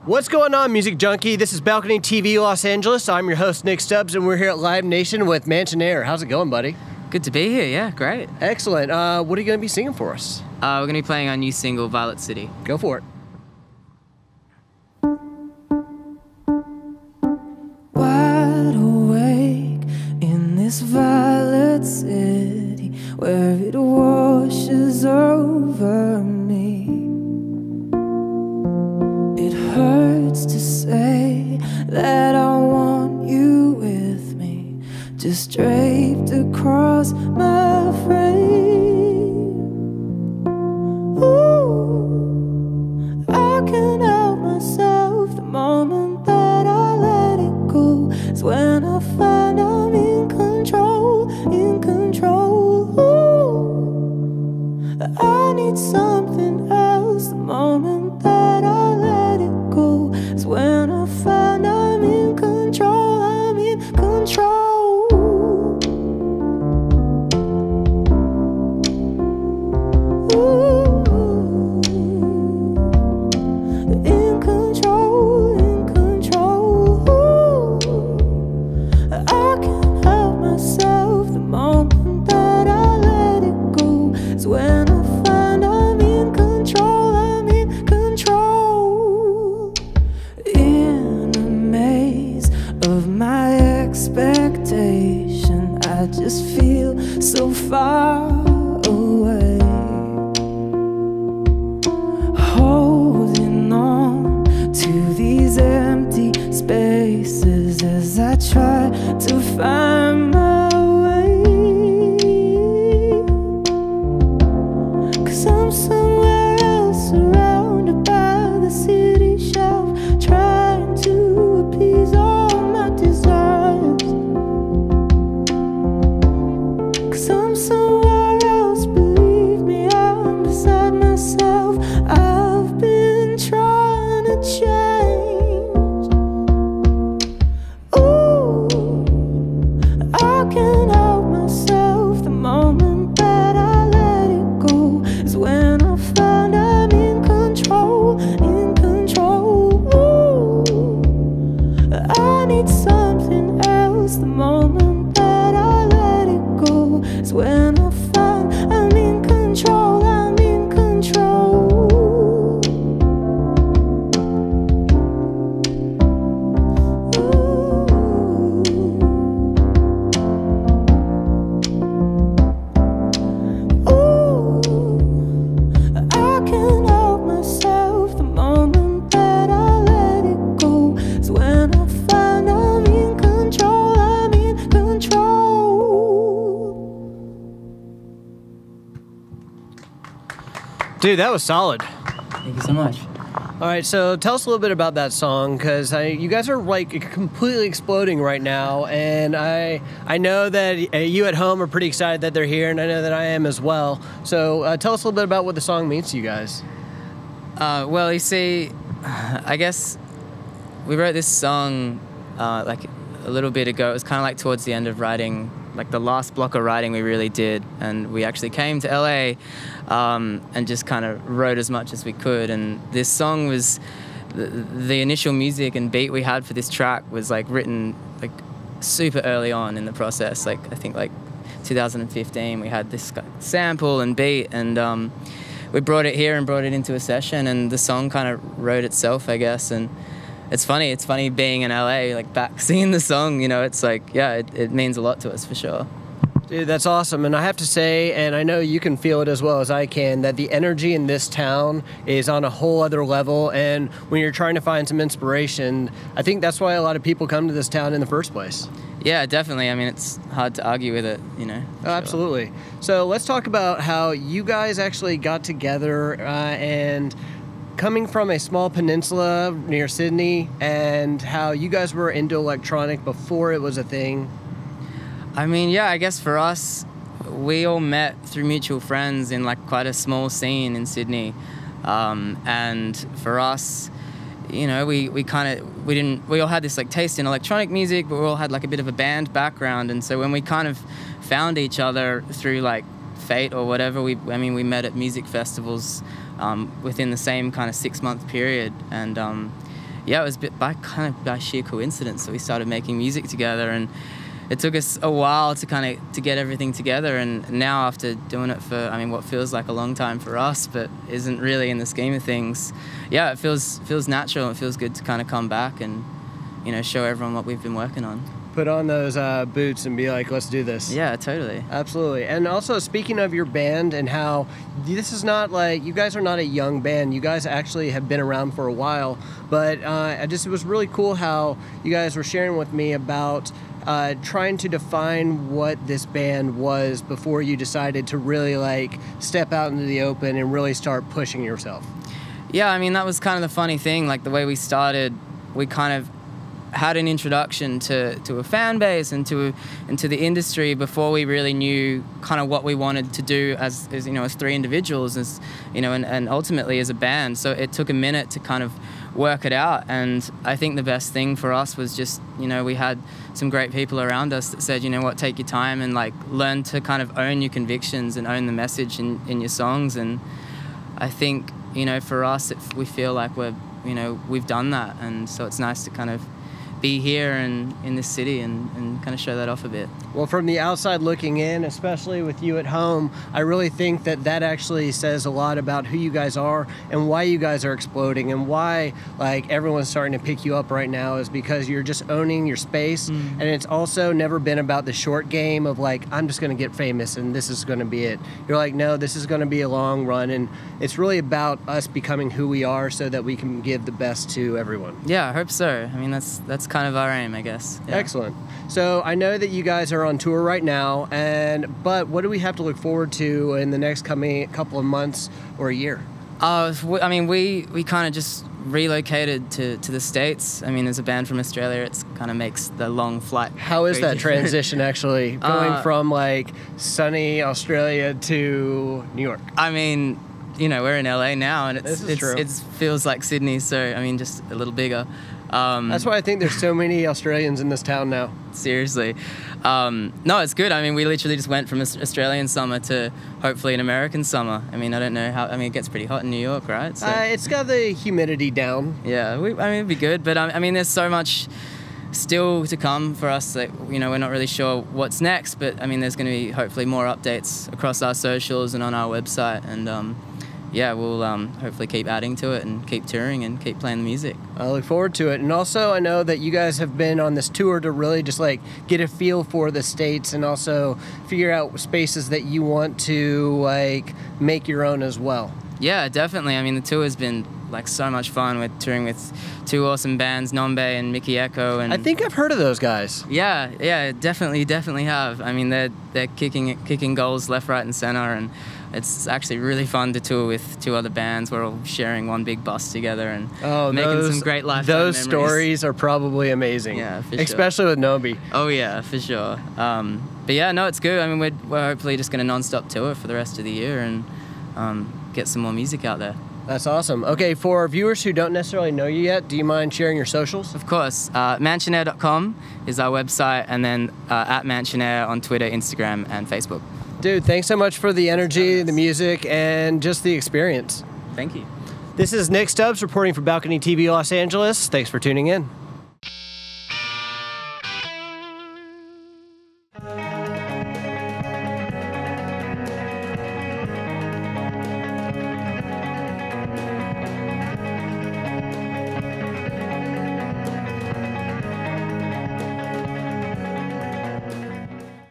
What's going on, Music Junkie? This is BalconyTV Los Angeles. I'm your host, Nick Stubbs, and we're here at Live Nation with Mansionair. How's it going, buddy? Good to be here, yeah, great. Excellent. What are you going to be singing for us? We're going to be playing our new single, Violet City. Go for it. Wide awake in this violet city where it washes over me. It hurts to say that I want you with me, just draped across my frame. Ooh, I can't help myself. The moment that I let it go is when I find I'm in control, in control. Ooh, I need something else. The moment that I let it go is when I find I'm in control, I'm in control. I just feel so far away, holding on to these empty spaces as I try to find my way. 'Cause I'm somewhere else, surrounded by the city shelf, trying to appease all my desires. I'm somewhere else, believe me, I'm beside myself. I've been trying to change. Ooh, I can't help myself. The moment that I let it go is when I find I'm in control, in control. Ooh, I need something else. The moment that I let it go is when I find I'm in control, I'm in control. Ooh, I can't help myself. The moment that I let it go is when I find I'm in control, I'm in control. Dude, that was solid. Thank you so much. All right, so tell us a little bit about that song, because you guys are like completely exploding right now, and I know that you at home are pretty excited that they're here, and I know that I am as well. So tell us a little bit about what the song means to you guys. Well, you see, I guess we wrote this song like a little bit ago. It was kind of like towards the end of writing, like the last block of writing we really did, and we actually came to LA and just kind of wrote as much as we could. And this song was, the initial music and beat we had for this track was like written like super early on in the process. Like I think like 2015 we had this sample and beat, and we brought it here and brought it into a session, and the song kind of wrote itself, I guess. And it's funny being in LA, like back singing the song, you know, it's like, yeah, it means a lot to us for sure. Dude, that's awesome. And I have to say, and I know you can feel it as well as I can, that the energy in this town is on a whole other level. And when you're trying to find some inspiration, I think that's why a lot of people come to this town in the first place. Yeah, definitely. I mean, it's hard to argue with it, you know. Oh, absolutely. So let's talk about how you guys actually got together and coming from a small peninsula near Sydney, and how you guys were into electronic before it was a thing. I mean, yeah, I guess for us, we all met through mutual friends in like quite a small scene in Sydney. And for us, you know, we all had this like taste in electronic music, but we all had like a bit of a band background. And so when we kind of found each other through like fate or whatever, we met at music festivals within the same kind of 6-month period. And yeah, it was kind of by sheer coincidence that we started making music together, and it took us a while to get everything together. And now, after doing it for, I mean, what feels like a long time for us, but isn't really in the scheme of things, yeah, it feels natural. It feels good to kind of come back and, you know, show everyone what we've been working on. Put on those boots and be like, let's do this. Yeah, totally. Absolutely. And also, speaking of your band and how this is not like, you guys are not a young band. You guys actually have been around for a while. But it was really cool how you guys were sharing with me about trying to define what this band was before you decided to really like step out into the open and really start pushing yourself. Yeah, I mean, that was kind of the funny thing. Like, the way we started, we kind of had an introduction to a fan base and to the industry before we really knew kind of what we wanted to do as you know, as three individuals, as you know, and ultimately as a band. So it took a minute to kind of work it out, and I think the best thing for us was just, you know, we had some great people around us that said, you know what, take your time and like learn to kind of own your convictions and own the message in your songs. And I think, you know, for us, we feel like we've done that, and so it's nice to kind of be here and in this city and kind of show that off a bit. Well, from the outside looking in, especially with you at home, I really think that actually says a lot about who you guys are and why you guys are exploding, and why like everyone's starting to pick you up right now is because you're just owning your space. And it's also never been about the short game of like, I'm just going to get famous and this is going to be it. You're like, no, this is going to be a long run, and it's really about us becoming who we are so that we can give the best to everyone. Yeah, I hope so. I mean, that's kind of our aim, I guess. Yeah. Excellent. So I know that you guys are on tour right now, but what do we have to look forward to in the next coming couple of months or a year? I mean, we kind of just relocated to the States. I mean, as a band from Australia, it's kind of makes the long flight. How is that transition actually, going from like sunny Australia to New York? I mean, you know, we're in LA now, and it feels like Sydney, so I mean, just a little bigger. That's why I think there's so many Australians in this town now. Seriously. No, it's good. I mean, we literally just went from Australian summer to hopefully an American summer. I mean, I don't know how, I mean, it gets pretty hot in New York, right? So, it's got the humidity down. Yeah, I mean, it'd be good, but I mean, there's so much still to come for us that, you know, we're not really sure what's next, but I mean, there's going to be hopefully more updates across our socials and on our website, and yeah, we'll hopefully keep adding to it and keep touring and keep playing the music. I look forward to it. And also, I know that you guys have been on this tour to really just like get a feel for the States and also figure out spaces that you want to like make your own as well. Yeah, definitely. I mean, the tour has been like so much fun. We're touring with two awesome bands, Nombe and Mickey Echo, and I think I've heard of those guys. Yeah, definitely have. I mean, they're kicking goals left, right, and center, and it's actually really fun to tour with two other bands. We're all sharing one big bus together and making some great lifetime memories. Those stories are probably amazing. Yeah, for sure. Especially with Nombe. Oh yeah, for sure. But yeah, no, it's good. I mean, we're hopefully just going to non-stop tour for the rest of the year and get some more music out there. That's awesome. Okay, for our viewers who don't necessarily know you yet, do you mind sharing your socials? Of course. Mansionair.com is our website, and then at Mansionair on Twitter, Instagram, and Facebook. Dude, thanks so much for the energy, the music, and just the experience. Thank you. This is Nick Stubbs reporting for BalconyTV Los Angeles. Thanks for tuning in.